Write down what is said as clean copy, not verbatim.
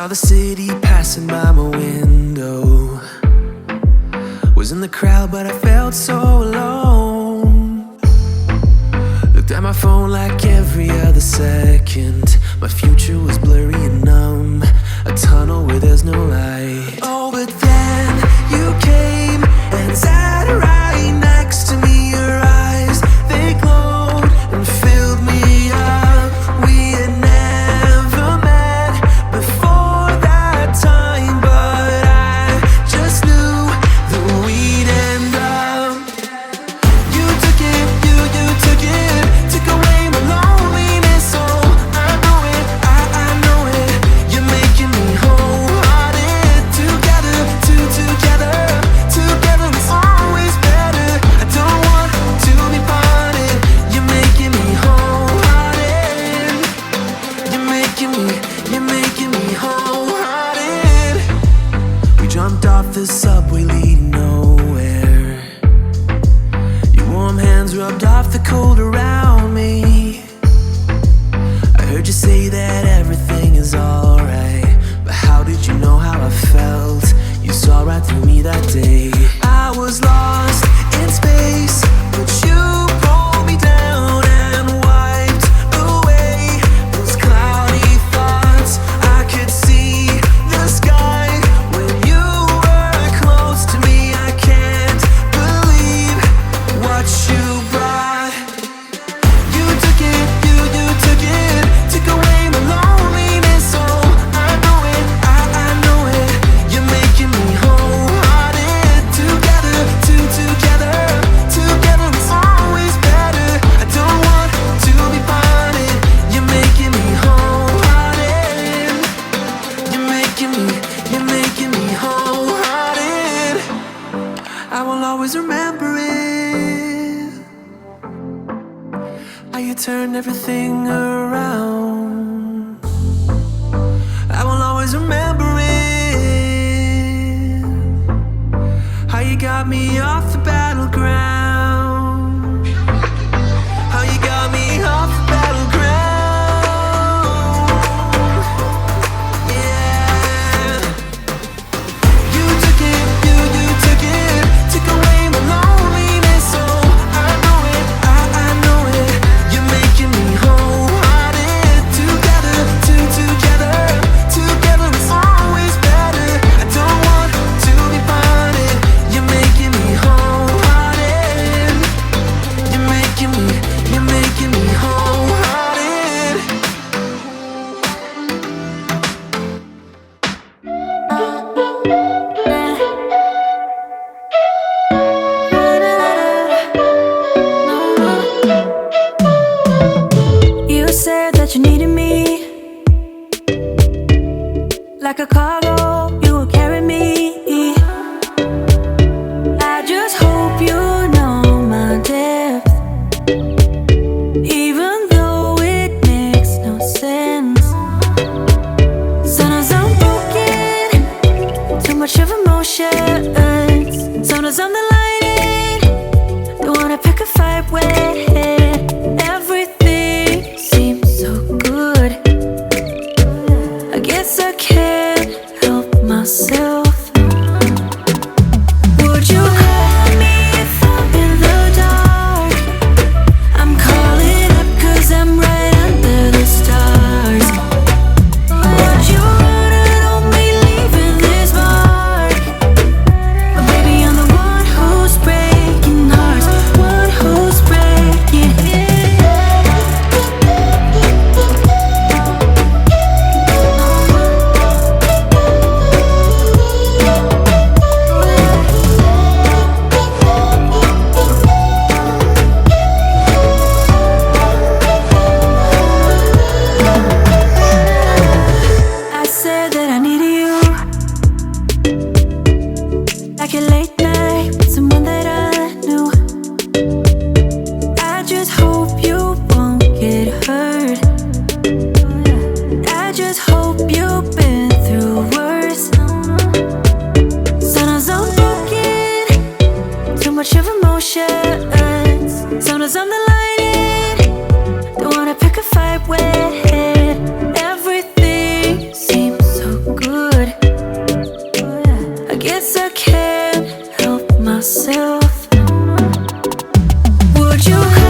Saw the city passing by my window. Was in the crowd but I felt so alone. Looked at my phone like every other second. My future was blurry and numb, a tunnel where there's no light. Oh, but then you came and sat right next to me. Your eyes, they glowed and filled me up. We had never met before that time, but I just knew that we'd end up. You took it, you took it, took away my loneliness. Oh, I know it, I know it. You're making me wholehearted. Together, together, together it's always better. I don't want to be parted. You're making me wholehearted. You're making me wholehearted. We jumped off the subway leading nowhere. Your warm hands rubbed off the cold around me. I heard you say that everything is alright, but how did you know how I felt? You saw right through me that day. I was lost in space, but you pulled me down and wiped away those cloudy thoughts. I could see the sky when you were close to me. I can't believe what you brought. You took it, you took it, took away my loneliness. Oh, I know it, I know it. You're making me wholehearted. Together, together, together it's always better. I don't want to be parted. You're making me wholehearted. You're making me wholehearted. I will always remember it, how you turned everything around. I will always remember it, how you got me off the battleground. How you got me off the battleground. Yeah. You took it, you took it, took away my loneliness. Oh, I know it, I know it. You're making me wholehearted. Together, together, together it's always better. I don't want to be parted. You're making me wholehearted. You're making me wholehearted. You said that you needed me, like a cargo, you will carry me. I just hope you know my depth, even though it makes no sense. Sometimes I'm broken, too much of emotions. Sometimes I'm the lightning, don't wanna pick a fight with. Everything seems so good, I guess I can't help myself. Would you call me if I'm in the dark? I'm calling up 'cause I'm right under the stars. Would you run on me leaving this mark? But baby, I'm the one who's breaking hearts, one who's breaking. I said that I needed you, like a late night with someone that I knew. I just hope you won't get hurt. I just hope you've been through worse. Sometimes I'm broken, too much of emotions. Sometimes I'm the lightning, don't wanna pick a fight with. Everything seems so good. myself. Would you